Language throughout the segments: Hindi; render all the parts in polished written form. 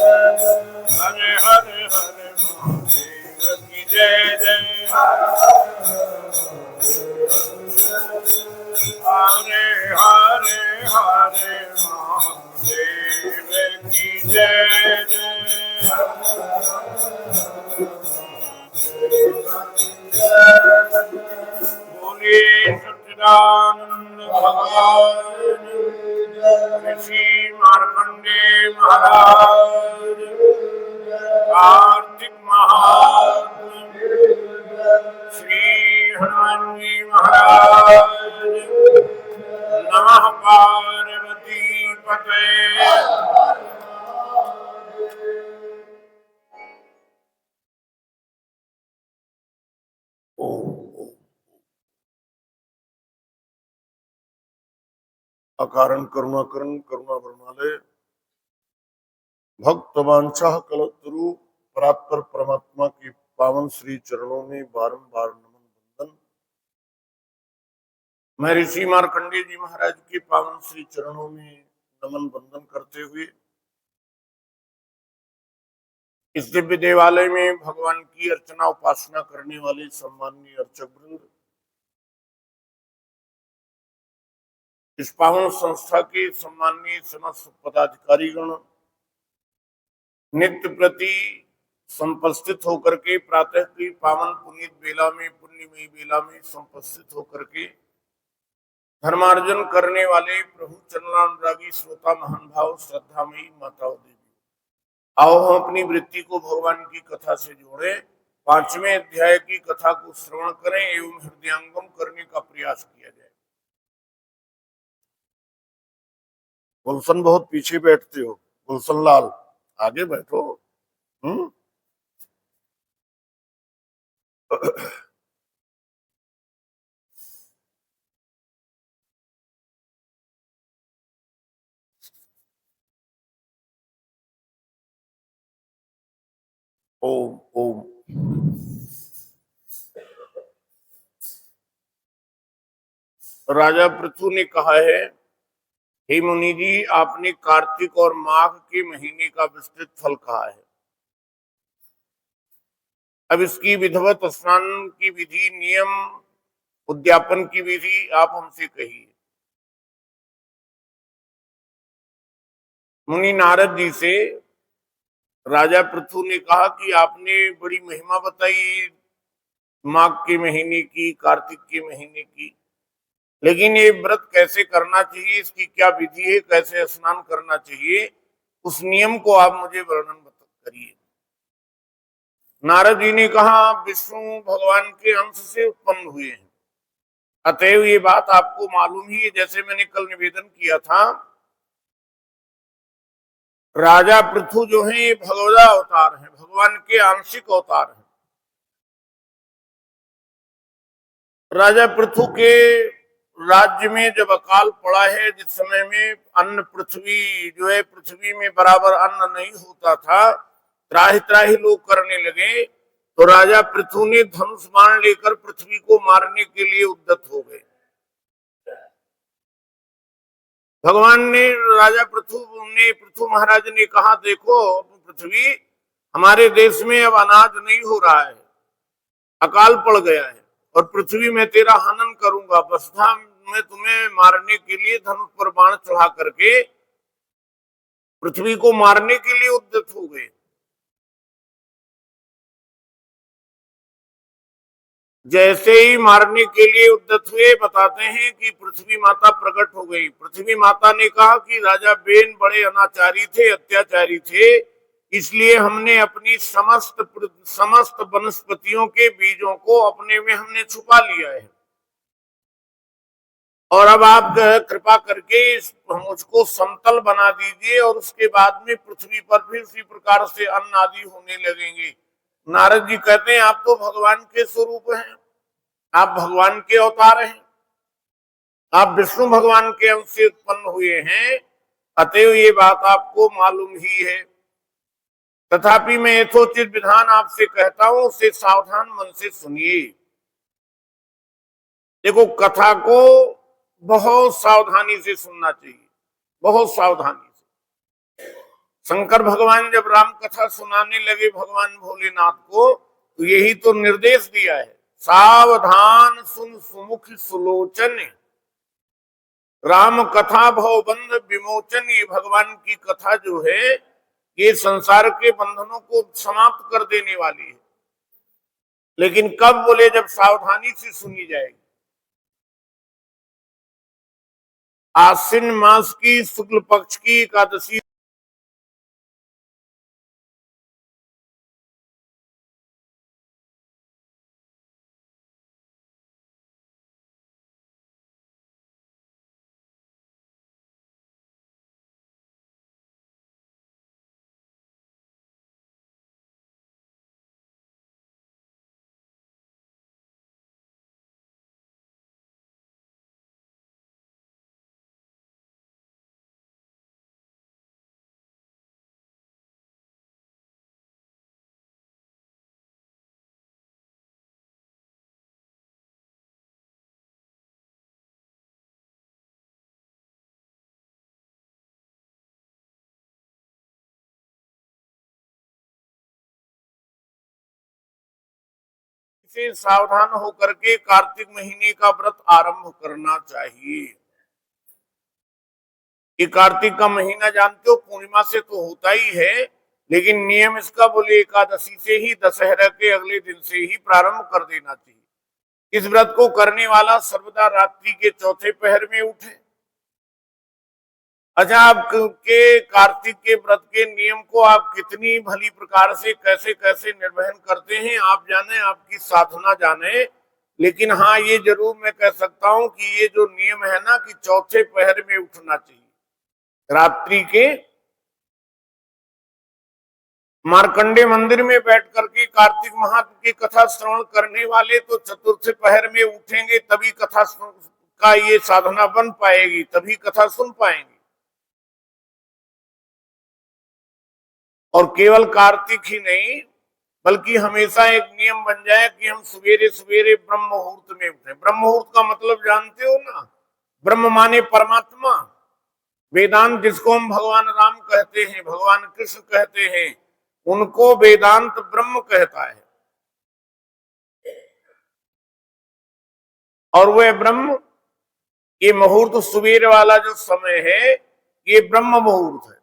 हरे हरे हरे महादेव की जय जय। हरे हरे हरे महादेव की जय जय। बोलिए सच्चिदानंद भगवान ऋषि मार्कंडेय महाराज, कार्तिक महात्मा श्री हनुमान जी महाराज, नमः पार्वती पते। अकारण करुणाकरण करुणा वर्णालय भक्त वांछा कलतरु परात्पर परमात्मा की पावन श्री चरणों में बारंबार नमन वंदन। मैं ऋषि मार्कंडेय जी महाराज के पावन श्री चरणों में नमन वंदन करते हुए इस दिव्य देवालय में भगवान की अर्चना उपासना करने वाले सम्माननीय अर्चक वृंद, इस पावन संस्था के सम्माननीय समस्त पदाधिकारीगण, नित्य प्रति संपस्थित होकर के प्रातः की पावन पुनीत बेला में, पुण्यमयी बेला में संपस्थित होकर के धर्मार्जन करने वाले प्रभु चरणानुरागी श्रोता महान भाव श्रद्धामयी माताओं देवी, आओ हम अपनी वृत्ति को भगवान की कथा से जोड़े, 5वें अध्याय की कथा को श्रवण करें एवं हृदयंगम करने का प्रयास किया जाए। गुलशन बहुत पीछे बैठते हो, गुलशन लाल आगे बैठो। ओम ओम। राजा पृथु ने कहा है, हे मुनि जी, आपने कार्तिक और माघ के महीने का विस्तृत फल कहा है। अब इसकी विधिवत स्नान की विधि, नियम, उद्यापन की विधि आप हमसे कहिए। मुनि नारद जी से राजा पृथु ने कहा कि आपने बड़ी महिमा बताई माघ के महीने की, कार्तिक के महीने की, लेकिन ये व्रत कैसे करना चाहिए, इसकी क्या विधि है, कैसे स्नान करना चाहिए, उस नियम को आप मुझे वर्णन करिए। नारद जी ने कहा, विष्णु भगवान के अंश से उत्पन्न हुए हैं, अतएव ये बात आपको मालूम ही है। जैसे मैंने कल निवेदन किया था, राजा पृथु जो है ये भगवदा अवतार है, भगवान के आंशिक अवतार है। राजा पृथु के राज्य में जब अकाल पड़ा है, जिस समय में अन्न पृथ्वी जो है, पृथ्वी में बराबर अन्न नहीं होता था, त्राहि त्राहि लोग करने लगे, तो राजा पृथु ने धनुष बाण लेकर पृथ्वी को मारने के लिए उद्यत हो गए। भगवान ने, राजा पृथु महाराज ने कहा, देखो पृथ्वी, हमारे देश में अब अनाज नहीं हो रहा है, अकाल पड़ गया है, और पृथ्वी में तेरा हनन करूंगा। बसधा में तुम्हें मारने के लिए धनुष पर बाण चढ़ा करके पृथ्वी को मारने के लिए उद्यत हो गए। जैसे ही मारने के लिए उद्यत हुए, बताते हैं कि पृथ्वी माता प्रकट हो गई। पृथ्वी माता ने कहा कि राजा बेन बड़े अनाचारी थे, अत्याचारी थे, इसलिए हमने अपनी समस्त वनस्पतियों के बीजों को अपने में हमने छुपा लिया है, और अब आप कृपा करके मुझको समतल बना दीजिए, और उसके बाद में पृथ्वी पर फिर उसी प्रकार से अन्न आदि होने लगेंगे। नारद जी कहते हैं, आप तो भगवान के स्वरूप हैं, आप भगवान के अवतार हैं, आप विष्णु भगवान के अंश से उत्पन्न हुए हैं, अतएव ये बात आपको मालूम ही है। तथापि मैं यथोचित विधान आपसे कहता हूं, उसे सावधान मन से सुनिए। देखो, कथा को बहुत सावधानी से सुनना चाहिए, बहुत सावधानी से। शंकर भगवान जब राम कथा सुनाने लगे भगवान भोलेनाथ को, तो यही तो निर्देश दिया है, सावधान सुन सुमुख सुलोचन, राम कथा भवबंध विमोचन। ये भगवान की कथा जो है, ये संसार के बंधनों को समाप्त कर देने वाली है। लेकिन कब बोले, जब सावधानी से सुनी जाएगी। आश्विन मास की शुक्ल पक्ष की एकादशी से सावधान होकर के कार्तिक महीने का व्रत आरंभ करना चाहिए। ये कार्तिक का महीना जानते हो, पूर्णिमा से तो होता ही है, लेकिन नियम इसका बोले एकादशी से ही, दशहरा के अगले दिन से ही प्रारंभ कर देना चाहिए। इस व्रत को करने वाला सर्वदा रात्रि के चौथे पहर में उठे। अच्छा, आपके कार्तिक के व्रत के नियम को आप कितनी भली प्रकार से कैसे कैसे निर्वहन करते हैं आप जाने, आपकी साधना जाने। लेकिन हाँ, ये जरूर मैं कह सकता हूं कि ये जो नियम है ना, कि चौथे पहर में उठना चाहिए रात्रि के। मार्कंडे मंदिर में बैठ करके कार्तिक महात्म की कथा श्रवण करने वाले तो चतुर्थ पहर में उठेंगे, तभी कथा का ये साधना बन पाएगी, तभी कथा सुन पाएंगे। और केवल कार्तिक ही नहीं, बल्कि हमेशा एक नियम बन जाए कि हम सवेरे सवेरे ब्रह्म मुहूर्त में उठे। ब्रह्म मुहूर्त का मतलब जानते हो ना, ब्रह्म माने परमात्मा। वेदांत जिसको हम भगवान राम कहते हैं, भगवान कृष्ण कहते हैं, उनको वेदांत ब्रह्म कहता है। और वह ब्रह्म, ये मुहूर्त सवेरे वाला जो समय है, ये ब्रह्म मुहूर्त है।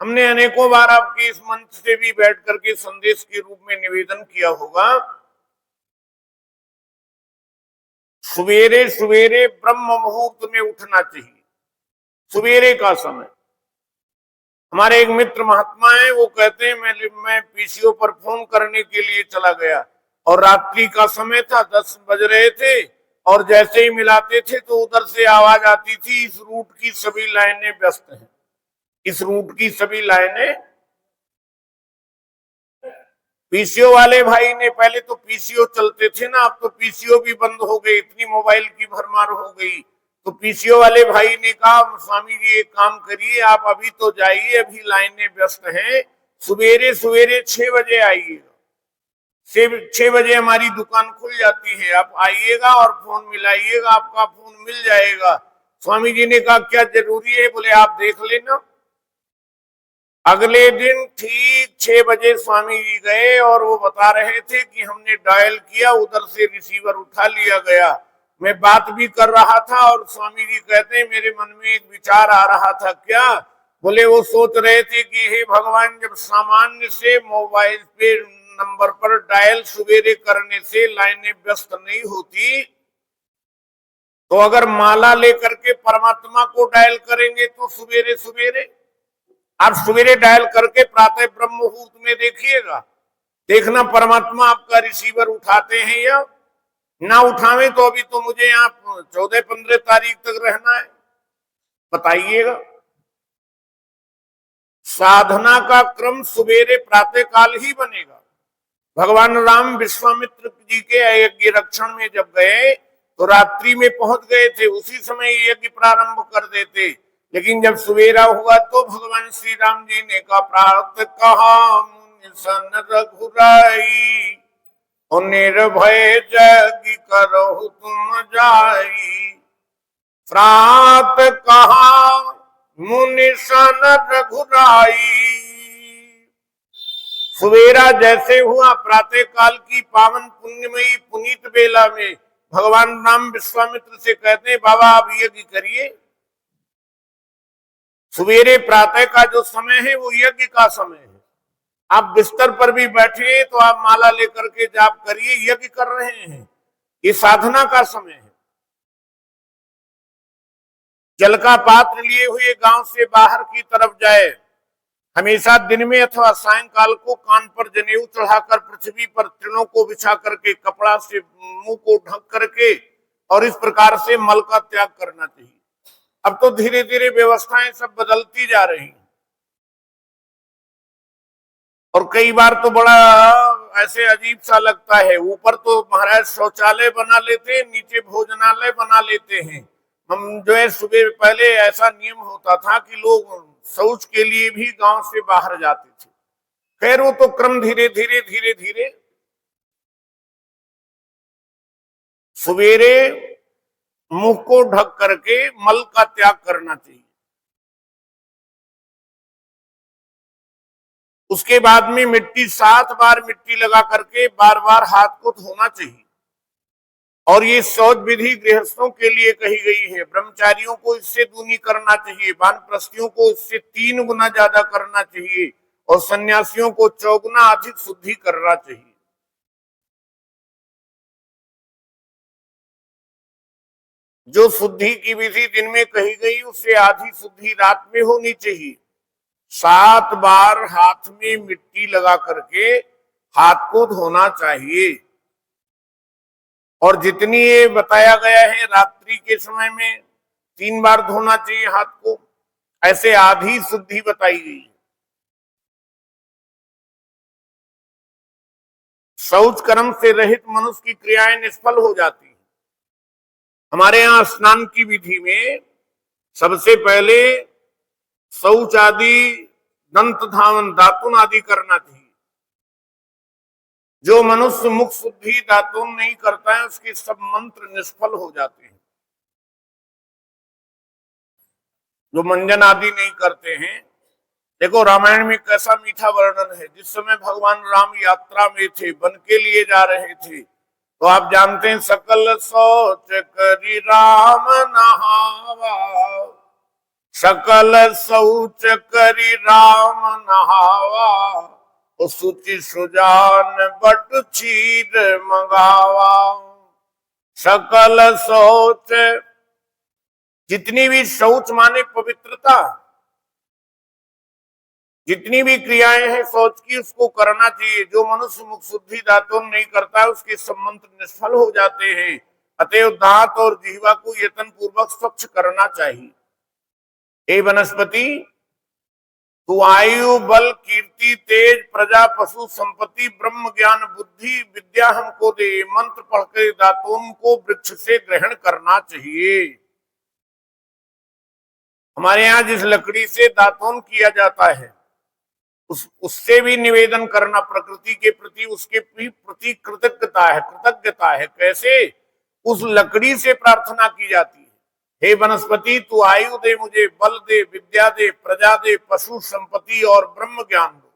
हमने अनेकों बार आपके इस मंच से भी बैठ करके संदेश के रूप में निवेदन किया होगा, सवेरे सवेरे ब्रह्म मुहूर्त में उठना चाहिए, सवेरे का समय। हमारे एक मित्र महात्मा है, वो कहते हैं मैं पीसीओ पर फोन करने के लिए चला गया और रात्रि का समय था, 10 बज रहे थे, और जैसे ही मिलाते थे तो उधर से आवाज आती थी, इस रूट की सभी लाइनें व्यस्त हैं, इस रूट की सभी लाइनें। पीसीओ वाले भाई ने, पहले तो पीसीओ चलते थे ना, अब तो पीसीओ भी बंद हो गए, इतनी मोबाइल की भरमार हो गई। तो पीसीओ वाले भाई ने कहा, स्वामी जी एक काम करिए, आप अभी तो जाइए, अभी लाइनें व्यस्त हैं, सवेरे सवेरे 6 बजे आइएगा, 6 बजे हमारी दुकान खुल जाती है, आप आइएगा और फोन मिलाइएगा, आपका फोन मिल जाएगा। स्वामी जी ने कहा क्या जरूरी है? बोले आप देख लेना। अगले दिन ठीक 6 बजे स्वामी जी गए और वो बता रहे थे कि हमने डायल किया, उधर से रिसीवर उठा लिया गया। मैं बात भी कर रहा था और स्वामी जी कहते हैं मेरे मन में एक विचार आ रहा था। क्या? बोले वो सोच रहे थे कि हे भगवान, जब सामान्य से मोबाइल पे नंबर पर डायल सवेरे करने से लाइनें व्यस्त नहीं होती, तो अगर माला लेकर के परमात्मा को डायल करेंगे तो सवेरे सवेरे, आप सवेरे डायल करके प्रातः ब्रह्म मुहूर्त में देखिएगा, देखना परमात्मा आपका रिसीवर उठाते हैं या ना उठावे। तो अभी तो मुझे यहाँ 14-15 तारीख तक रहना है, बताइएगा। साधना का क्रम सवेरे प्रातः काल ही बनेगा। भगवान राम विश्वामित्र जी के यज्ञ रक्षण में जब गए तो रात्रि में पहुंच गए थे, उसी समय यज्ञ प्रारंभ कर देते। लेकिन जब सवेरा हुआ तो भगवान श्री राम जी ने कहा, प्रातः कहा मुनि सन रघुराई, और निर्भय जग करो तुम जाई। प्रातः कहा मुनि सन रघुराई, सुवेरा जैसे हुआ प्रातः काल की पावन पुण्यमयी पुनीत बेला में भगवान राम विश्वामित्र से कहते हैं बाबा आप यज्ञ करिए। सवेरे प्रातः का जो समय है वो यज्ञ का समय है। आप बिस्तर पर भी बैठे तो आप माला लेकर के जाप करिए, यज्ञ कर रहे हैं, ये साधना का समय है। जल का पात्र लिए हुए गांव से बाहर की तरफ जाए, हमेशा दिन में अथवा सायंकाल को कान पर जनेऊ चढ़ाकर पृथ्वी पर तृणों को बिछा करके कपड़ा से मुंह को ढक करके और इस प्रकार से मल का त्याग करना चाहिए। अब तो धीरे धीरे व्यवस्थाएं सब बदलती जा रही हैं और कई बार तो बड़ा ऐसे अजीब सा लगता है, ऊपर तो महाराज शौचालय बना लेते हैं, नीचे भोजनालय बना लेते हैं। हम जो है सुबह पहले ऐसा नियम होता था कि लोग शौच के लिए भी गांव से बाहर जाते थे। खैर वो तो क्रम धीरे धीरे धीरे धीरे सवेरे मुंह को ढक करके मल का त्याग करना चाहिए। उसके बाद में मिट्टी 7 बार मिट्टी लगा करके बार बार हाथ को धोना चाहिए। और ये शौच विधि गृहस्थों के लिए कही गई है, ब्रह्मचारियों को इससे दूनी करना चाहिए, वानप्रस्थियों को इससे 3 गुना ज्यादा करना चाहिए और सन्यासियों को 4 गुना अधिक शुद्धि करना चाहिए। जो शुद्धि की विधि दिन में कही गई उससे आधी शुद्धि रात में होनी चाहिए। 7 बार हाथ में मिट्टी लगा करके हाथ को धोना चाहिए और जितनी ये बताया गया है रात्रि के समय में 3 बार धोना चाहिए हाथ को, ऐसे आधी शुद्धि बताई गई है। शौच कर्म से रहित मनुष्य की क्रियाएं निष्फल हो जाती हैं। हमारे यहाँ स्नान की विधि में सबसे पहले शौच आदि, दंत धावन, दातुन आदि करना चाहिए। जो मनुष्य मुख शुद्धि दातुन नहीं करता है उसके सब मंत्र निष्फल हो जाते हैं। जो मंजन आदि नहीं करते हैं, देखो रामायण में कैसा मीठा वर्णन है। जिस समय भगवान राम यात्रा में थे, वन के लिए जा रहे थे, तो आप जानते हैं सकल शौच करी राम नहावा, सकल शौच करी राम नहावा, सुचि सुजान बट चीर मंगावा। सकल शौच, जितनी भी शौच माने पवित्रता, जितनी भी क्रियाएं हैं शौच की उसको करना चाहिए। जो मनुष्य मुख शुद्धि दातुन नहीं करता है उसके सब मंत्र निष्फल हो जाते हैं। अतएव दांत और जिह्वा को यत्न पूर्वक स्वच्छ करना चाहिए। हे वनस्पति, तू आयु बल कीर्ति तेज प्रजा पशु संपत्ति ब्रह्म ज्ञान बुद्धि विद्या हमको दे। मंत्र पढ़कर दातुन को वृक्ष से ग्रहण करना चाहिए। हमारे यहाँ जिस लकड़ी से दातुन किया जाता है उससे भी निवेदन करना, प्रकृति के प्रति उसके प्रति कृतज्ञता है। कैसे? उस लकड़ी से प्रार्थना की जाती है, हे वनस्पति तू आयु दे, मुझे बल दे, विद्या दे, प्रजा दे, पशु संपत्ति और ब्रह्म ज्ञान दो।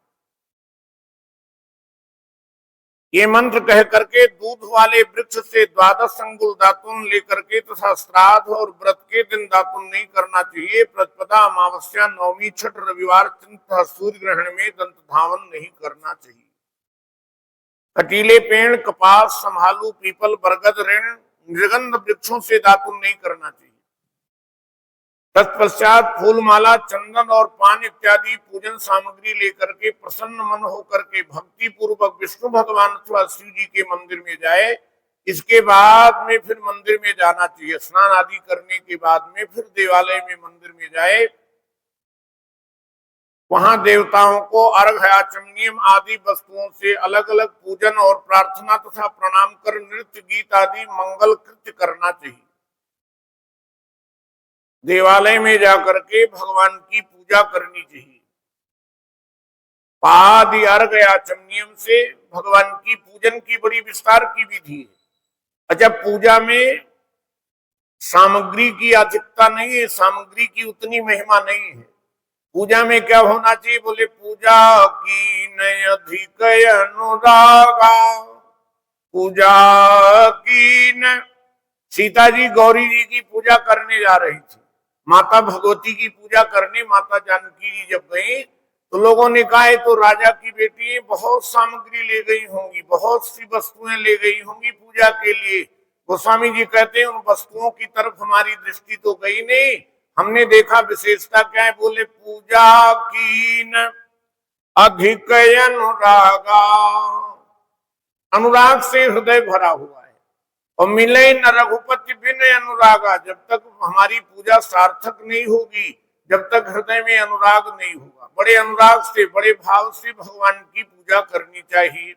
ये मंत्र कह करके दूध वाले वृक्ष से 12 अंगुल दातुन लेकर के तथा श्राद्ध और व्रत के दिन दातुन नहीं करना चाहिए। प्रतिपदा, अमावस्या, नवमी, छठ, रविवार, तथा सूर्य ग्रहण में दंत धावन नहीं करना चाहिए। कटीले पेड़, कपास, संभालू, पीपल, बरगद, ऋण, निर्गंध वृक्षों से दातुन नहीं करना चाहिए। तत्पश्चात फूलमाला, चंदन और पान इत्यादि पूजन सामग्री लेकर के प्रसन्न मन होकर के भक्ति पूर्वक विष्णु भगवान अथवा शिव जी के मंदिर में जाए। इसके बाद में फिर मंदिर में जाना चाहिए। स्नान आदि करने के बाद में फिर देवालय में मंदिर में जाए, वहां देवताओं को अर्घ आचमनीयम आदि वस्तुओं से अलग अलग पूजन और प्रार्थना तथा प्रणाम कर नृत्य गीत आदि मंगल कृत्य करना चाहिए। देवालय में जाकर के भगवान की पूजा करनी चाहिए। पादि अर्घ आचमनीयम से भगवान की पूजन की बड़ी विस्तार की विधि है। अच्छा, पूजा में सामग्री की अधिकता नहीं है, सामग्री की उतनी महिमा नहीं है। पूजा में क्या होना चाहिए? बोले पूजा की न अधिक अनुरागा, पूजा की न। सीता जी गौरी जी की पूजा करने जा रही थी, माता भगवती की पूजा करने माता जानकी जी जब गई तो लोगों ने कहा है तो राजा की बेटी बहुत सामग्री ले गई होंगी, बहुत सी वस्तुएं ले गई होंगी पूजा के लिए। गोस्वामी जी कहते हैं उन वस्तुओं की तरफ हमारी दृष्टि तो गई नहीं, हमने देखा विशेषता क्या है? बोले पूजा कीन अधिक अनुरागा, अनुराग से हृदय भरा हुआ है। और मिले न रघुपति बिन अनुरागा, जब तक हमारी पूजा सार्थक नहीं होगी, जब तक हृदय में अनुराग नहीं होगा। बड़े अनुराग से, बड़े भाव से भगवान की पूजा करनी चाहिए।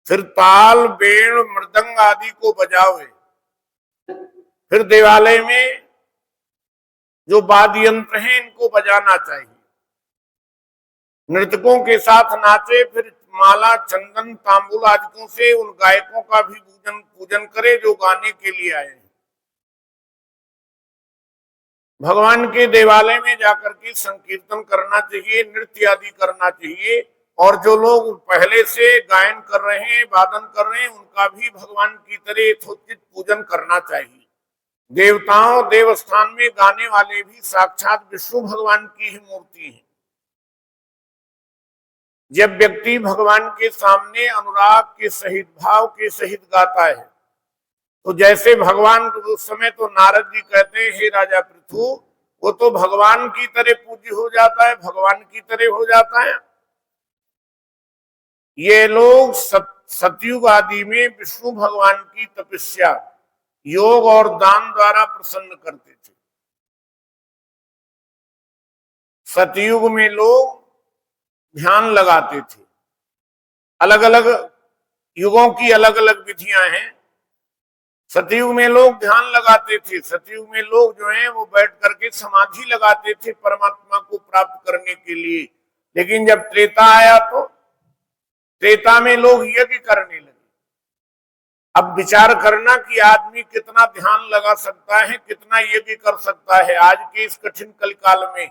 फिर ताल बेण मृदंग आदि को बजावे। फिर देवालय में जो वाद्य यंत्र हैं इनको बजाना चाहिए, नृतकों के साथ नाचे। फिर माला चंदन तांबुल आदिकों से उन गायकों का भी पूजन करे जो गाने के लिए आए हैं। भगवान के देवालय में जाकर के संकीर्तन करना चाहिए, नृत्य आदि करना चाहिए। और जो लोग पहले से गायन कर रहे हैं, वादन कर रहे हैं, उनका भी भगवान की तरह यथोचित पूजन करना चाहिए। देवताओं देवस्थान में गाने वाले भी साक्षात विष्णु भगवान की ही मूर्ति है। जब व्यक्ति भगवान के सामने अनुराग के सहित, भाव के सहित गाता है, तो जैसे भगवान उस समय तो नारद जी कहते हैं हे राजा पृथु, वो तो भगवान की तरह पूज्य हो जाता है, भगवान की तरह हो जाता है। ये लोग सतयुग आदि में विष्णु भगवान की तपस्या, योग और दान द्वारा प्रसन्न करते थे। सतयुग में लोग ध्यान लगाते थे। अलग अलग युगों की अलग अलग विधियां हैं। सतयुग में लोग ध्यान लगाते थे, सतयुग में लोग जो हैं वो बैठ करके समाधि लगाते थे परमात्मा को प्राप्त करने के लिए। लेकिन जब त्रेता आया तो त्रेता में लोग यज्ञ करने लगे। अब विचार करना कि आदमी कितना ध्यान लगा सकता है, कितना यज्ञ कर सकता है आज के इस कठिन कलिकाल में।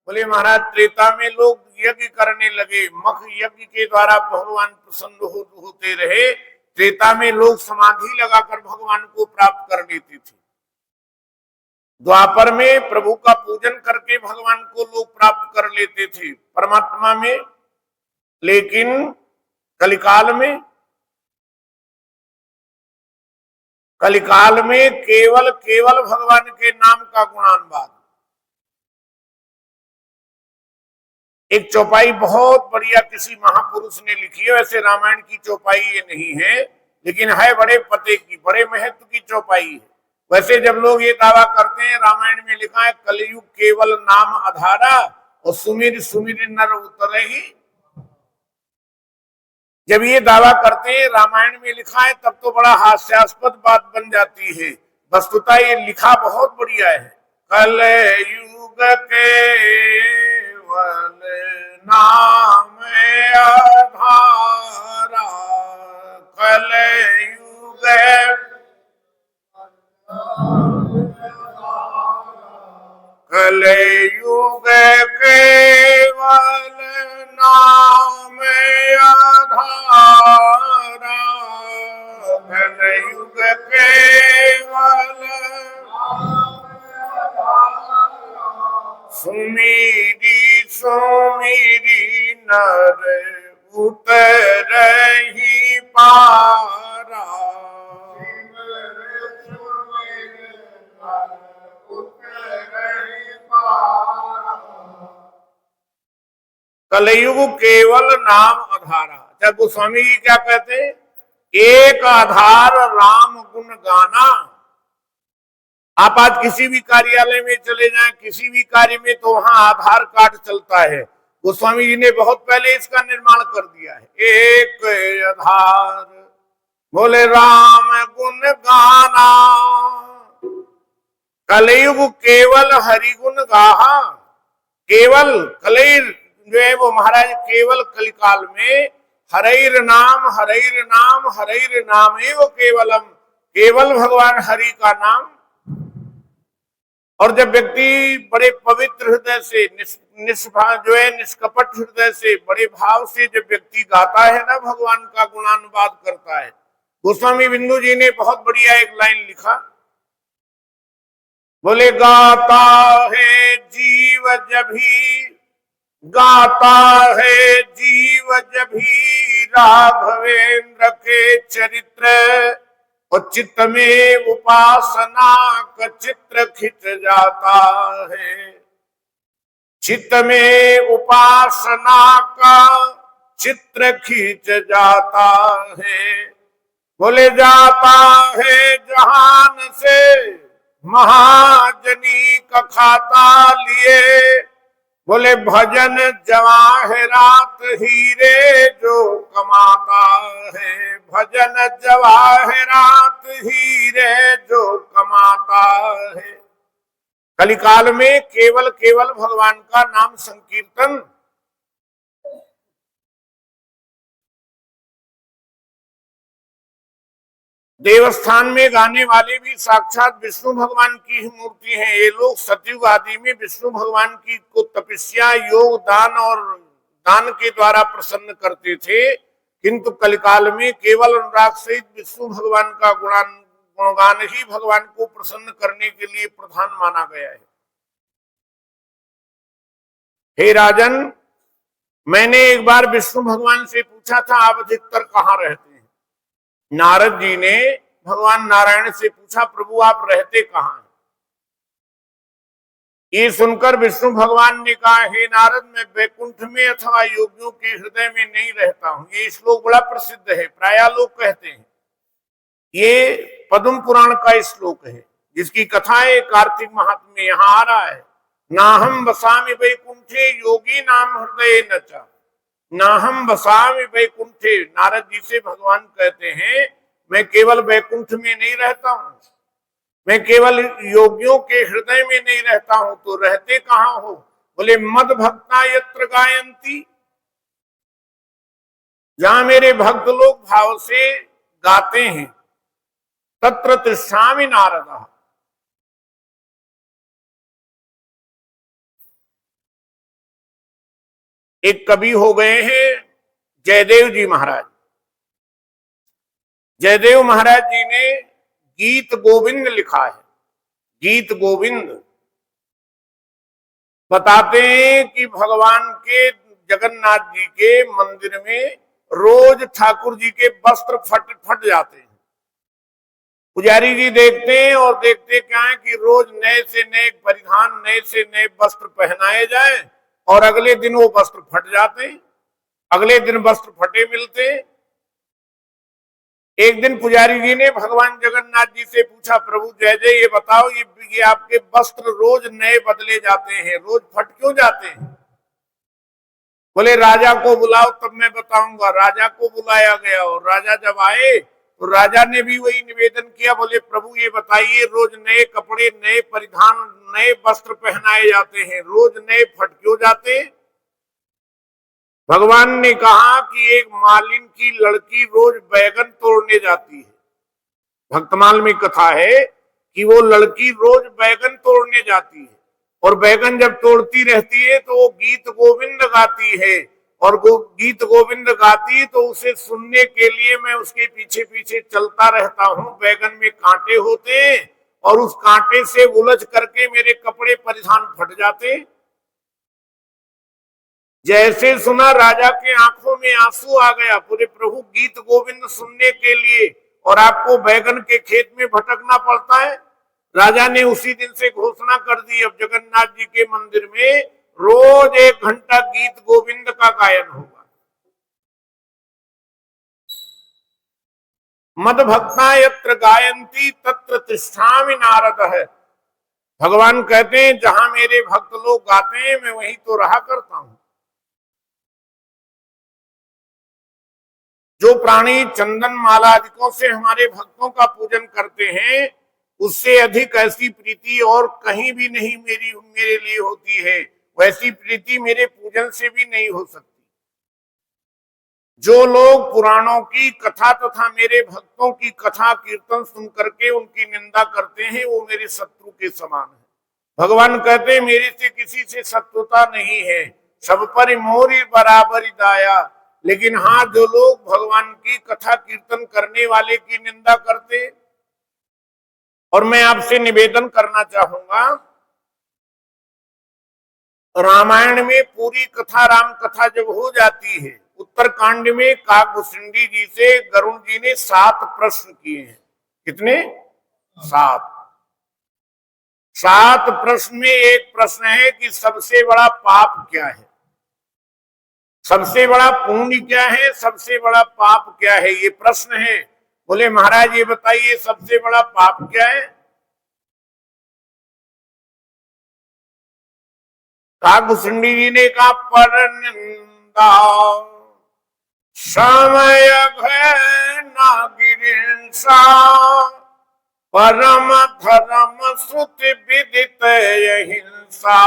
बोले महाराज त्रेता में लोग यज्ञ करने लगे, मख यज्ञ के द्वारा भगवान प्रसन्न होते रहे। त्रेता में लोग समाधि लगाकर भगवान को प्राप्त कर लेते थे। द्वापर में प्रभु का पूजन करके भगवान को लोग प्राप्त कर लेते थे परमात्मा में। लेकिन कलिकाल में केवल केवल भगवान के नाम का गुणानुवाद। एक चौपाई बहुत बढ़िया किसी महापुरुष ने लिखी है, वैसे रामायण की चौपाई ये नहीं है, लेकिन है बड़े पते की, बड़े महत्व की चौपाई है। वैसे जब लोग ये दावा करते हैं, रामायण में लिखा है कलयुग केवल नाम आधारा और सुमिर सुमिर नर उतरे ही। जब ये दावा करते हैं रामायण में लिखा है, तब तो बड़ा हास्यास्पद बात बन जाती है। वस्तुतः ये लिखा बहुत बढ़िया है। कलयुग केवल नाम आधारा, कलयुग कलयुग केवल नाम आधारा, कलयुग केवल सुमिरी सुमिरी नर उतरे ही पारा। कलयुग केवल नाम आधारा। जब गोस्वामी जी क्या कहते हैं, एक आधार राम गुण गाना। आप आज किसी भी कार्यालय में चले जाएं, किसी भी कार्य में, तो वहां आधार कार्ड चलता है। गोस्वामी जी ने बहुत पहले इसका निर्माण कर दिया है। एक आधार बोले राम गुण गाना, कलयुग केवल हरि गुण गाहा। केवल कलयुग जो है वो महाराज केवल कलिकाल में हरैर नाम हरैर नाम हरैर नाम एव केवलम, केवल भगवान हरि का नाम। और जब व्यक्ति बड़े पवित्र हृदय से जो है निष्कपट हृदय से बड़े भाव से जब व्यक्ति गाता है ना, भगवान का गुणानुवाद करता है। गोस्वामी बिंदु जी ने बहुत बढ़िया एक लाइन लिखा, बोले गाता है जीव जभी, गाता है जीव जभी राघवेंद्र के चरित्र, और चित्त में उपासना का चित्र खिंच जाता है। चित्त में उपासना का चित्र खींच जाता है। बोले जाता है जहान से महाजनी का खाता लिए, बोले भजन जवाहरात हीरे जो कमाता है, भजन जवाहरात हीरे जो कमाता है। कलिकाल में केवल केवल भगवान का नाम संकीर्तन। देवस्थान में गाने वाले भी साक्षात विष्णु भगवान की ही मूर्ति हैं। ये लोग सतयुग आदि में विष्णु भगवान की को तपस्या, योग, दान और दान के द्वारा प्रसन्न करते थे, किंतु कलिकाल में केवल अनुराग सहित विष्णु भगवान का गुणगान ही भगवान को प्रसन्न करने के लिए प्रधान माना गया है। हे राजन, मैंने एक बार विष्णु भगवान से पूछा था, आप अधिकतर कहाँ रहते हैं? नारद जी ने भगवान नारायण से पूछा, प्रभु आप रहते कहाँ हैं? ये सुनकर विष्णु भगवान ने कहा, हे नारद, मैं वैकुंठ में अथवा योगियों के हृदय में नहीं रहता हूं। ये श्लोक बड़ा प्रसिद्ध है, प्रायः लोग कहते हैं। ये पद्म पुराण का श्लोक है, जिसकी कथाएं कार्तिक महात्म्य में यहां आ रहा है। नाहम बसामि वैकुंठे योगी नाम हृदय नचा, नाहम बसामि वैकुंठे। नारद जी से भगवान कहते हैं, मैं केवल वैकुंठ में नहीं रहता हूं, मैं केवल योगियों के हृदय में नहीं रहता हूं, तो रहते कहां हो? बोले मद भक्ता यत्र गायंती, जहां मेरे भक्त लोग भाव से गाते हैं, तत्र तिष्ठामि नारद। एक कवि हो गए हैं जयदेव जी महाराज। जयदेव महाराज जी ने गीत गोविंद लिखा है। गीत गोविंद बताते हैं कि भगवान के जगन्नाथ जी के मंदिर में रोज ठाकुर जी के वस्त्र फट जाते हैं। पुजारी जी देखते हैं और देखते क्या है कि रोज नए से नए परिधान, नए से नए वस्त्र पहनाए जाए, और अगले दिन वो वस्त्र फट जाते हैं, अगले दिन वस्त्र फटे मिलते हैं। एक दिन पुजारी जी ने भगवान जगन्नाथ जी से पूछा, प्रभु जय जय, ये बताओ, ये आपके वस्त्र रोज नए बदले जाते हैं, रोज फट क्यों जाते हैं? बोले राजा को बुलाओ तब मैं बताऊंगा। राजा को बुलाया गया, और राजा जब आए तो राजा ने भी वही निवेदन किया। बोले प्रभु ये बताइए, रोज नए कपड़े, नए परिधान, नए वस्त्र पहनाए जाते हैं, रोज नए फट क्यों जाते हैं? भगवान ने कहा कि एक मालिन की लड़की रोज बैगन तोड़ने जाती है। भक्तमाल में कथा है कि वो लड़की रोज बैगन तोड़ने जाती है, और बैगन जब तोड़ती रहती है तो वो गीत गोविंद गाती है, और गीत गोविंद गाती है तो उसे सुनने के लिए मैं उसके पीछे पीछे चलता रहता हूँ। बैगन में कांटे होते हैं, और उस कांटे से उलझ करके मेरे कपड़े परिधान फट जाते हैं। जैसे सुना राजा के आंखों में आंसू आ गया, पूरे प्रभु गीत गोविंद सुनने के लिए और आपको बैगन के खेत में भटकना पड़ता है। राजा ने उसी दिन से घोषणा कर दी, अब जगन्नाथ जी के मंदिर में रोज 1 घंटा गीत गोविंद का गायन होगा। मद भक्ता यत्र गायंती तत्र तिष्ठामि नारद है। भगवान कहते हैं जहां मेरे भक्त लोग गाते हैं मैं वहीं तो रहा करता हूं। जो प्राणी चंदन माला आदिकों से हमारे भक्तों का पूजन करते हैं, उससे अधिक ऐसी प्रीति और कहीं भी नहीं मेरे लिए होती है। वैसी प्रीति मेरे पूजन से भी नहीं हो सकती। जो लोग पुराणों की कथा तथा मेरे भक्तों की कथा कीर्तन सुन करके उनकी निंदा करते हैं, वो मेरे शत्रु के समान है। भगवान कहते हैं मेरे से किसी से शत्रुता नहीं है, सब पर मोरी बराबर दाया। लेकिन हाँ, जो लोग भगवान की कथा कीर्तन करने वाले की निंदा करते, और मैं आपसे निवेदन करना चाहूंगा, रामायण में पूरी कथा राम कथा जब हो जाती है, उत्तरकांड में काकभूषुंडी जी से गरुड़ जी ने 7 प्रश्न किए हैं। कितने? 7। 7 प्रश्न में एक प्रश्न है कि सबसे बड़ा पाप क्या है, सबसे बड़ा पुण्य क्या है, सबसे बड़ा पाप क्या है, ये प्रश्न है। बोले महाराज ये बताइए सबसे बड़ा पाप क्या है? काकभूषुंडी जी ने कहा पर निंदा समय नागिरिंसा परम धर्म श्रुति विदित हिंसा।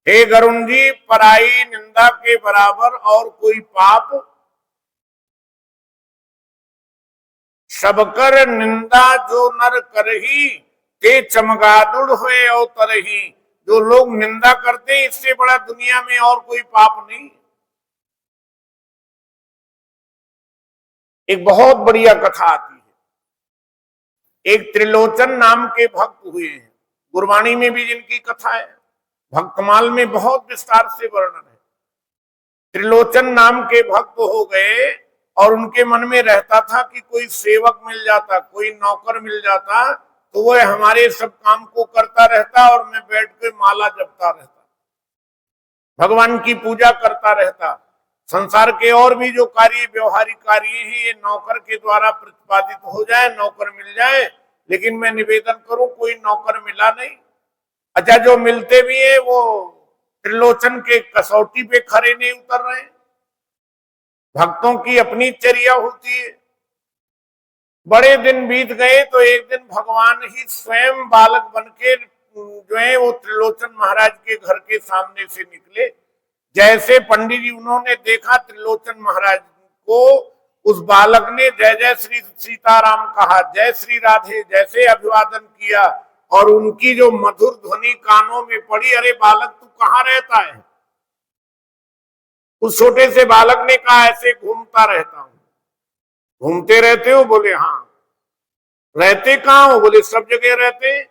हे गरुण जी, पराई निंदा के बराबर और कोई पाप, सबकर निंदा जो नर करही ते चमगादुड़ हुए अवतरही। जो लोग निंदा करते हैं, इससे बड़ा दुनिया में और कोई पाप नहीं। एक बहुत बढ़िया कथा आती है। एक त्रिलोचन नाम के भक्त हुए हैं, गुरबाणी में भी जिनकी कथा है, भक्तमाल में बहुत विस्तार से वर्णन है। त्रिलोचन नाम के भक्त हो गए और उनके मन में रहता था कि कोई सेवक मिल जाता, कोई नौकर मिल जाता, तो वह हमारे सब काम को करता रहता और मैं बैठ के माला जपता रहता, भगवान की पूजा करता रहता। संसार के और भी जो कार्य व्यवहारिक कार्य हैं, ये नौकर के द्वारा प्रतिपादित हो जाए, नौकर मिल जाए। लेकिन मैं निवेदन करूं, कोई नौकर मिला नहीं। अच्छा, जो मिलते भी है वो त्रिलोचन के कसौटी पे खरे नहीं उतर रहे। भक्तों की अपनी चर्या होती है। बड़े दिन बीत गए तो एक दिन भगवान ही स्वयं बालक बनके जो है वो त्रिलोचन महाराज के घर के सामने से निकले। जैसे पंडित जी उन्होंने देखा त्रिलोचन महाराज को, उस बालक ने जय जय श्री सीताराम कहा, जय श्री राधे जैसे अभिवादन किया, और उनकी जो मधुर ध्वनि कानों में पड़ी, अरे बालक तू कहाँ रहता है? उस छोटे से बालक ने कहा ऐसे घूमता रहता हूं। घूमते रहते हो? बोले हाँ। रहते कहाँ हो? बोले सब जगह रहते।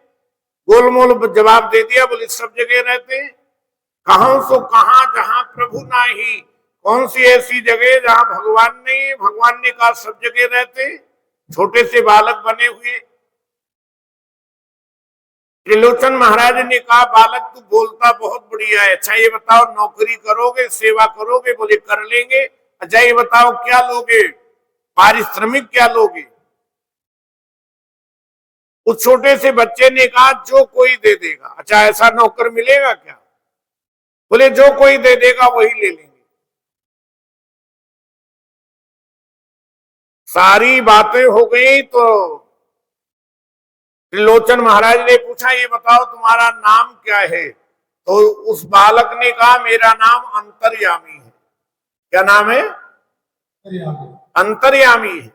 गोलमोल जवाब दे दिया, बोले सब जगह रहते। कहां सो कहां जहां प्रभु नाही, कौन सी ऐसी जगह जहां भगवान नहीं? भगवान ने कहा सब जगह रहते। छोटे से बालक बने हुए त्रिलोचन महाराज ने कहा बालक तू बोलता बहुत बढ़िया है, अच्छा ये बताओ नौकरी करोगे, सेवा करोगे? बोले कर लेंगे। अच्छा ये बताओ क्या लोगे, पारिश्रमिक क्या लोगे? उस छोटे से बच्चे ने कहा जो कोई दे देगा। अच्छा ऐसा नौकर मिलेगा क्या? बोले जो कोई दे देगा वही ले लेंगे। सारी बातें हो गई तो त्रिलोचन महाराज ने पूछा ये बताओ तुम्हारा नाम क्या है? तो उस बालक ने कहा मेरा नाम अंतर्यामी है। क्या नाम है? अंतर्यामी है।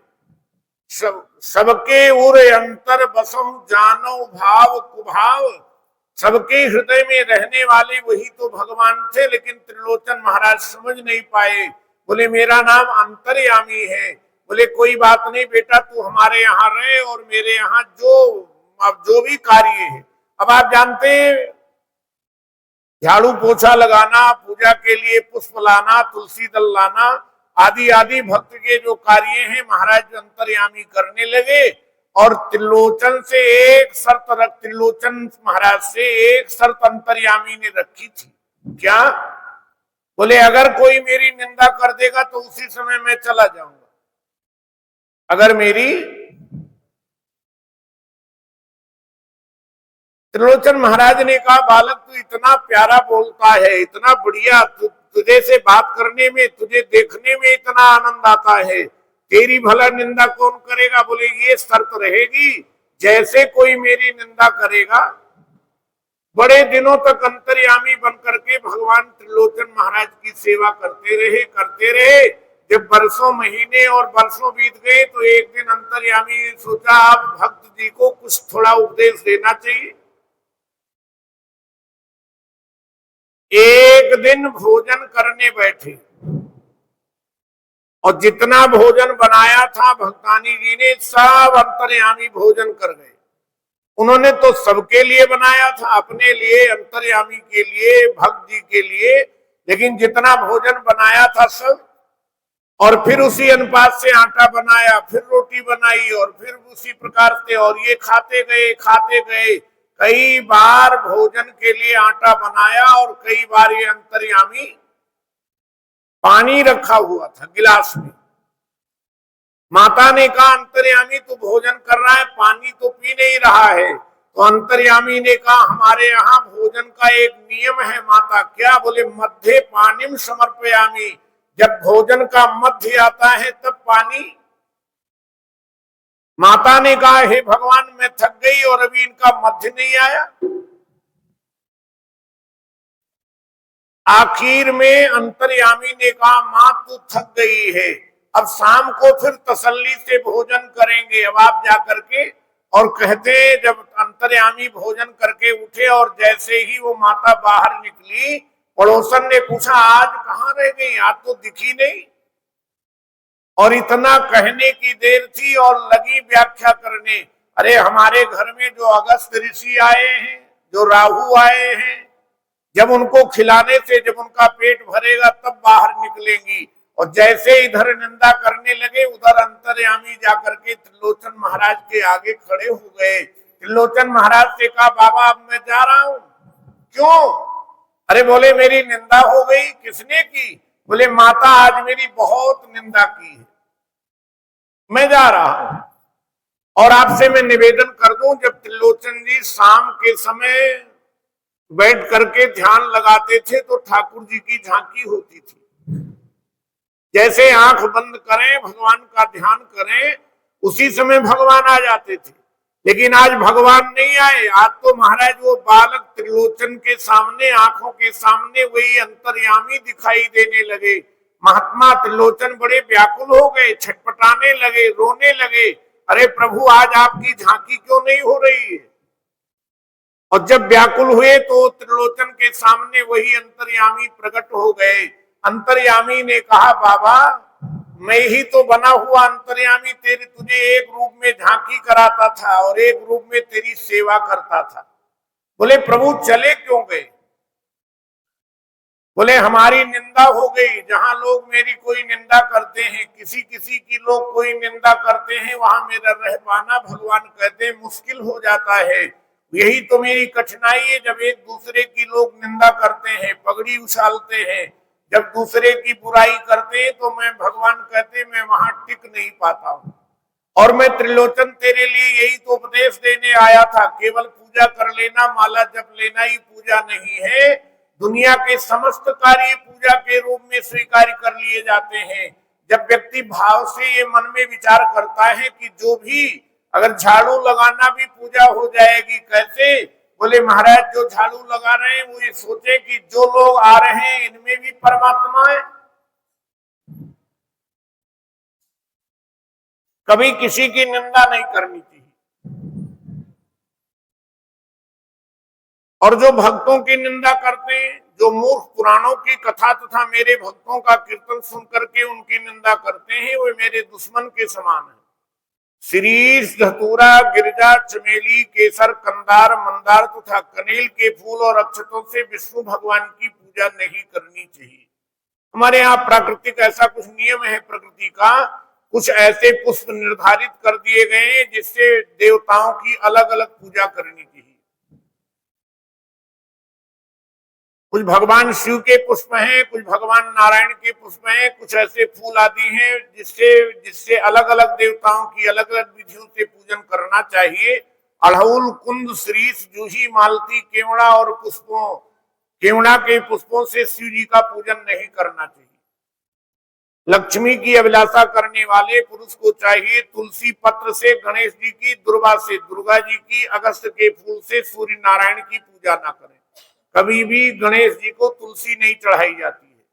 सबके उर अंतर बसहु जानो भाव कुभाव। सबके हृदय में रहने वाले वही तो भगवान थे, लेकिन त्रिलोचन महाराज समझ नहीं पाए। बोले मेरा नाम अंतर्यामी है। बोले कोई बात नहीं बेटा, तू हमारे यहाँ रहे और मेरे यहाँ जो भी कार्य है। अब आप जानते हैं झाड़ू पोछा लगाना, पूजा के लिए पुष्प लाना, तुलसी दल लाना आदि आदि भक्त के जो कार्य हैं महाराज अंतर्यामी करने लगे। और त्रिलोचन से एक शर्त त्रिलोचन महाराज से एक शर्त अंतर्यामी ने रखी थी। क्या? बोले अगर कोई मेरी निंदा कर देगा तो उसी समय मैं चला जाऊंगा। अगर मेरी त्रिलोचन महाराज ने कहा बालक तू इतना प्यारा बोलता है, इतना बढ़िया, तुझे से बात करने में, तुझे देखने में इतना आनंद आता है, तेरी भला निंदा कौन करेगा? बोले ये शर्त रहेगी, जैसे कोई मेरी निंदा करेगा। बड़े दिनों तक अंतर्यामी बनकर के भगवान त्रिलोचन महाराज की सेवा करते रहे, करते रहे। जब वर्षों महीने और वर्षों बीत गए तो एक दिन अंतर्यामी ने सोचा अब भक्त जी को कुछ थोड़ा उपदेश देना चाहिए। एक दिन भोजन करने बैठे और जितना भोजन बनाया था भक्तानी जी ने सब अंतर्यामी भोजन कर गए। उन्होंने तो सबके लिए बनाया था, अपने लिए, अंतर्यामी के लिए, भक्त जी के लिए, लेकिन जितना भोजन बनाया था सब, और फिर उसी अनुपात से आटा बनाया, फिर रोटी बनाई और फिर उसी प्रकार से, और ये खाते गए खाते गए। कई बार भोजन के लिए आटा बनाया और कई बार ये अंतर्यामी पानी रखा हुआ था गिलास में। माता ने कहा अंतर्यामी तो भोजन कर रहा है, पानी तो पी नहीं रहा है। तो अंतर्यामी ने कहा हमारे यहाँ भोजन का एक नियम है माता। क्या? बोले मध्य पानीम समर्पयामी, जब भोजन का मध्य आता है तब पानी। माता ने कहा हे भगवान मैं थक गई और अभी इनका मध्य नहीं आया। आखिर में अंतर्यामी ने कहा मां तू थक गई है, अब शाम को फिर तसल्ली से भोजन करेंगे। अब आप जाकर के, और कहते जब अंतर्यामी भोजन करके उठे और जैसे ही वो माता बाहर निकली, पड़ोसन ने पूछा आज कहाँ रह गई, आज तो दिखी नहीं। और इतना कहने की देर थी और लगी व्याख्या करने, अरे हमारे घर में जो अगस्त ऋषि आए हैं, जो राहु आए हैं, जब उनको खिलाने से जब उनका पेट भरेगा तब बाहर निकलेंगी। और जैसे इधर निंदा करने लगे उधर अंतर्यामी जाकर के त्रिलोचन महाराज के आगे खड़े हो गए। त्रिलोचन महाराज से कहा बाबा अब मैं जा रहा हूं। क्यों? अरे बोले मेरी निंदा हो गई। किसने की? बोले माता आज मेरी बहुत निंदा की है, मैं जा रहा हूं। और आपसे मैं निवेदन कर दूं, जब त्रिलोचन जी शाम के समय बैठ करके ध्यान लगाते थे तो ठाकुर जी की झांकी होती थी। जैसे आंख बंद करें भगवान का ध्यान करें उसी समय भगवान आ जाते थे। लेकिन आज भगवान नहीं आए। आज तो महाराज वो बालक त्रिलोचन के सामने, आंखों के सामने वही अंतर्यामी दिखाई देने लगे। महात्मा त्रिलोचन बड़े व्याकुल हो गए, छटपटाने लगे, रोने लगे, अरे प्रभु आज आपकी झांकी क्यों नहीं हो रही है? और जब व्याकुल हुए तो त्रिलोचन के सामने वही अंतर्यामी प्रकट हो गए। अंतर्यामी ने कहा बाबा मैं ही तो बना हुआ अंतर्यामी तुझे एक रूप में झांकी कराता था और एक रूप में तेरी सेवा करता था। बोले प्रभु चले क्यों गए? बोले हमारी निंदा हो गई। जहां लोग मेरी कोई निंदा करते हैं, किसी किसी की लोग कोई निंदा करते हैं, वहां मेरा रह पाना भगवान कहते हैं मुश्किल हो जाता है। यही तो मेरी कठिनाई है। जब एक दूसरे की लोग निंदा करते हैं, पगड़ी उछालते हैं, जब दूसरे की बुराई करते हैं तो मैं भगवान कहते मैं वहां टिक नहीं पाता हूं। और मैं त्रिलोचन तेरे लिए यही तो उपदेश देने आया था, केवल पूजा कर लेना, माला जप लेना ही पूजा नहीं है। दुनिया के समस्त कार्य पूजा के रूप में स्वीकार कर लिए जाते हैं। जब व्यक्ति भाव से ये मन में विचार करता है कि जो भी, अगर झाड़ू लगाना भी पूजा हो जाएगी। कैसे? बोले महाराज जो झाड़ू लगा रहे हैं वो ये सोचे कि जो लोग आ रहे हैं इनमें भी परमात्मा है। कभी किसी की निंदा नहीं करनी चाहिए। और जो भक्तों की निंदा करते हैं, जो मूर्ख पुराणों की कथा तथा मेरे भक्तों का कीर्तन सुन करके उनकी निंदा करते हैं, वे मेरे दुश्मन के समान है। शिरीष, धतूरा, गिरजा, चमेली, केसर, कंदार, मंदार तथा कनेल के फूल और अक्षतों से विष्णु भगवान की पूजा नहीं करनी चाहिए। हमारे यहाँ प्राकृतिक ऐसा कुछ नियम है, प्रकृति का कुछ ऐसे पुष्प निर्धारित कर दिए गए हैं जिससे देवताओं की अलग अलग पूजा करनी चाहिए। कुछ भगवान शिव के पुष्प हैं, कुछ भगवान नारायण के पुष्प हैं, कुछ ऐसे फूल आदि हैं जिससे जिससे अलग अलग देवताओं की अलग अलग विधियों से पूजन करना चाहिए। अड़हुल, कुंद, शीरीष, जूही, मालती, केवड़ा और केवड़ा के पुष्पों से शिव जी का पूजन नहीं करना चाहिए। लक्ष्मी की अभिलाषा करने वाले पुरुष को चाहिए तुलसी पत्र से गणेश जी की, दुर्वा से दुर्गा जी की, अगस्त के फूल से सूर्य नारायण की पूजा ना करें। कभी भी गणेश जी को तुलसी नहीं चढ़ाई जाती है।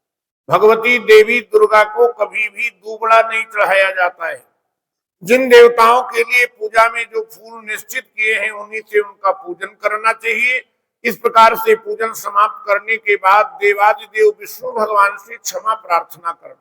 भगवती देवी दुर्गा को कभी भी दूबड़ा नहीं चढ़ाया जाता है। जिन देवताओं के लिए पूजा में जो फूल निश्चित किए हैं उन्हीं से उनका पूजन करना चाहिए। इस प्रकार से पूजन समाप्त करने के बाद देवादिदेव विष्णु भगवान से क्षमा प्रार्थना करना।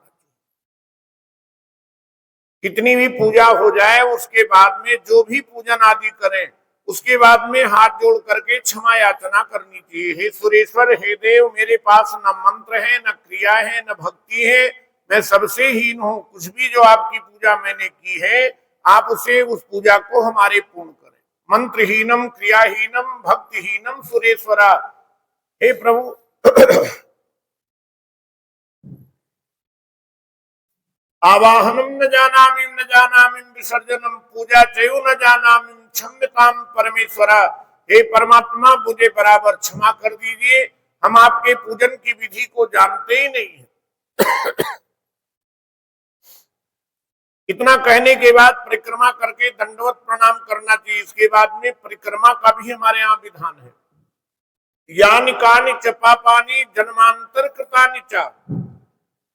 कितनी भी पूजा हो जाए उसके बाद में जो भी पूजन आदि करें उसके बाद में हाथ जोड़ करके क्षमा याचना करनी चाहिए। हे सुरेश्वर, हे देव, मेरे पास न मंत्र है, न क्रिया है, न भक्ति है, मैं सबसे हीन हूँ। कुछ भी जो आपकी पूजा मैंने की है आप उस पूजा को हमारे पूर्ण करें। मंत्रहीनम, क्रियाहीनम, भक्तिहीनम सुरेश्वरा। हे प्रभु, आवाहनम न जानामि विसर्जनम, पूजा चयो न जानामि क्षम्यताम परमेश्वरा। हे परमात्मा, मुझे बराबर क्षमा कर दीजिए, हम आपके पूजन की विधि को जानते ही नहीं है। इतना कहने के बाद परिक्रमा करके दंडवत प्रणाम करना चाहिए। इसके बाद में परिक्रमा का भी हमारे यहाँ विधान है। यानि कानि च पापानि जन्मांतर कृतानि च,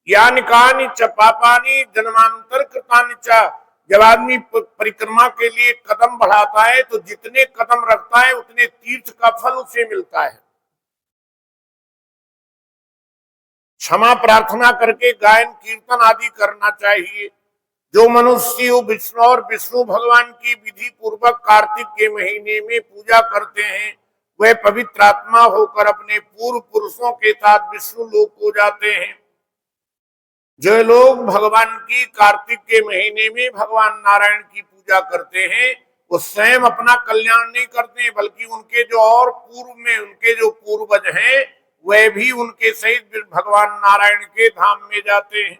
यानि कानि च पापानि जन्मांतर कृतानि च। जब आदमी परिक्रमा के लिए कदम बढ़ाता है तो जितने कदम रखता है उतने तीर्थ का फल उसे मिलता है। क्षमा प्रार्थना करके गायन कीर्तन आदि करना चाहिए। जो मनुष्य विष्णु और विष्णु भगवान की विधि पूर्वक कार्तिक के महीने में पूजा करते हैं वह पवित्र आत्मा होकर अपने पूर्व पुरुषों के साथ विष्णु लोक को जाते हैं। जो लोग भगवान की कार्तिक के महीने में भगवान नारायण की पूजा करते हैं वो स्वयं अपना कल्याण नहीं करते बल्कि उनके जो और पूर्व में उनके जो पूर्वज हैं वह भी उनके सहित भगवान नारायण के धाम में जाते हैं।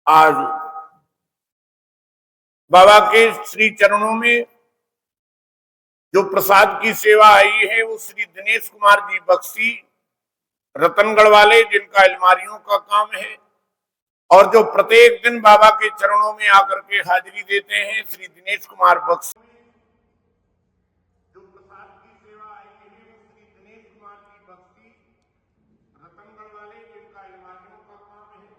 आज बाबा के श्री चरणों में जो प्रसाद की सेवा आई है वो श्री दिनेश कुमार जी बख्शी, रतनगढ़ वाले, जिनका अलमारियों का काम है और जो प्रत्येक दिन बाबा के चरणों में आकर के हाजिरी देते हैं, श्री दिनेश कुमार बख्शी। जो प्रसाद की सेवा आई है वो श्री दिनेश कुमार जी बख्शी, रतनगढ़ वाले, जिनका अलमारियों का काम है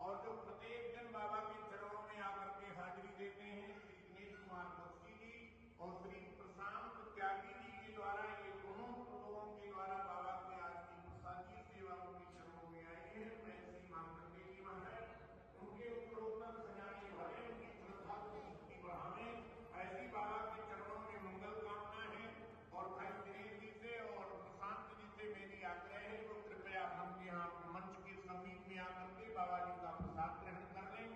और जो प्रत्येक दिन बाबा के चरणों में आकर के हाजिरी देते हैं, श्री दिनेश कुमार बख्शी जी और श्री प्रशांत त्यागी जी के द्वारा, ये दोनों लोगों के द्वारा बाबा के आज की प्रसादी सेवा उनके चरणों में आई है। मैं श्री मार्कंडेय जी महाराज उनके उत्तरोत्तर सजाने भरे, उनकी श्रद्धा को शक्ति बढ़ावे, ऐसी बाबा के चरणों में मंगल कामना है। और भाई दिनेश जी से और प्रशांत जी से मेरी आग्रह है वो कृपया हम यहाँ मंच के समीप में आकर के बाबा जी का प्रसाद ग्रहण कर लें।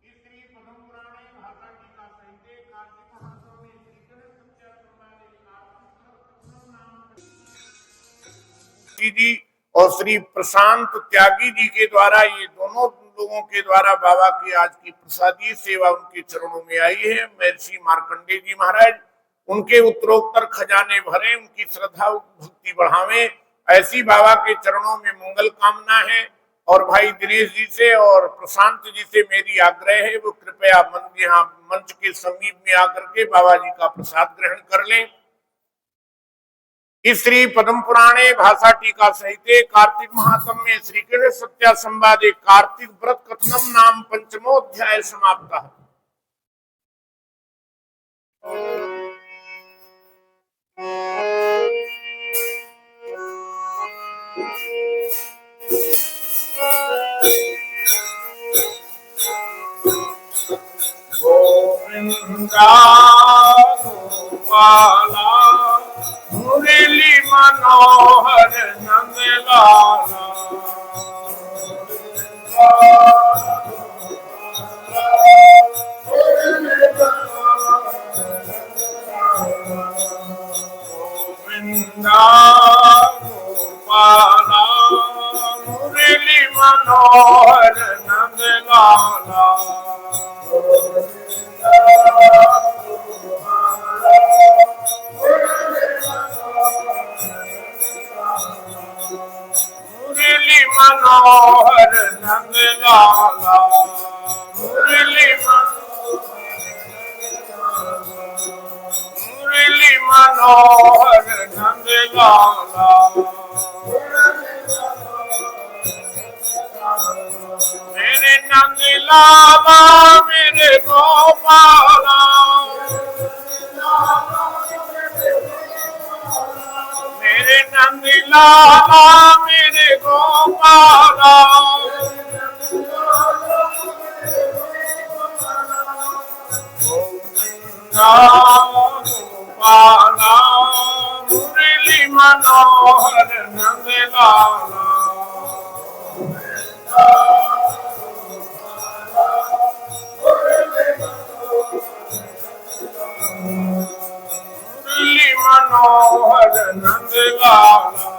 इस श्री पद्म पुराणे भाषा टीका संहिते कार्तिक मासों में श्री गणेश सत्या संवादे जी और श्री प्रशांत त्यागी जी के द्वारा, ये दोनों लोगों के द्वारा बाबा की आज की प्रसादी सेवा उनके चरणों में आई है। मैं श्री मार्कंडेय जी महाराज उनके उत्तरोत्तर खजाने भरे, उनकी श्रद्धा भक्ति बढ़ावे, ऐसी बाबा के चरणों में मंगल कामना है। और भाई दिनेश जी से और प्रशांत जी से मेरी आग्रह है वो कृपया यहाँ मंच के समीप में आकर के बाबा जी का प्रसाद ग्रहण कर लें। इस श्री पद्म पुराणे भाषा टीका सहिते कार्तिक महात्म में श्री गणेश सत्या संवादे कार्तिक व्रत कथनम नाम पंचमोध्याय समाप्त। मनोहर नंद लाला, मुरली मनोहर नंद लाला, मेरे नंद लाला मेरे गोपाला, मेरे नंद लाला मेरे गोपाला, गोपाला मुरली मनोहर नंद लाला, मुरली मनोहर नंद लाला,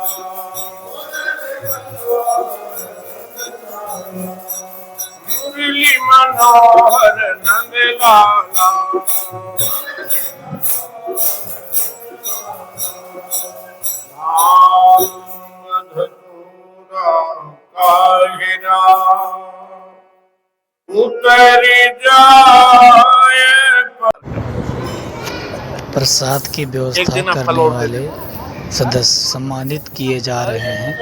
मुरली मनोहर नंद लाला, काहिरा उतर जाए। प्रसाद की व्यवस्था करने वाले सदस्य सम्मानित किए जा रहे हैं।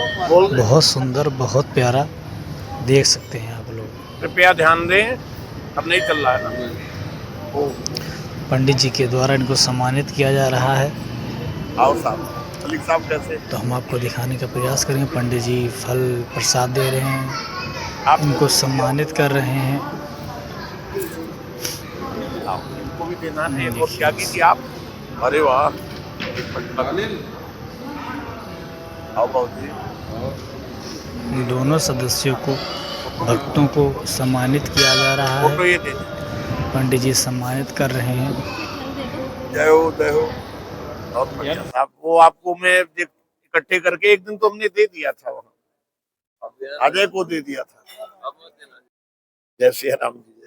बहुत सुंदर, बहुत प्यारा, देख सकते हैं आप लोग। कृपया ध्यान दें, अब नहीं चल रहा है ना। पंडित जी के द्वारा इनको सम्मानित किया जा रहा है। आओ साहब, मलिक साहब कैसे? तो हम आपको दिखाने का प्रयास करेंगे। पंडित जी फल प्रसाद दे रहे हैं, इनको सम्मानित कर रहे हैं। इनको भी देना है। और क्या कीजिए आप? अरे वाह, आओ बाबूजी। दोनों सदस्यों को, भक्तों को सम्मानित किया जा रहा है। फोटो ये दे, पंडित जी सम्मानित कर रहे हैं। जय हो जय हो। और बढ़िया साहब, वो आपको मैं इकट्ठे करके एक दिन तो हमने दे दिया था, वहाँ अजय को दे दिया था। जय श्री राम जी।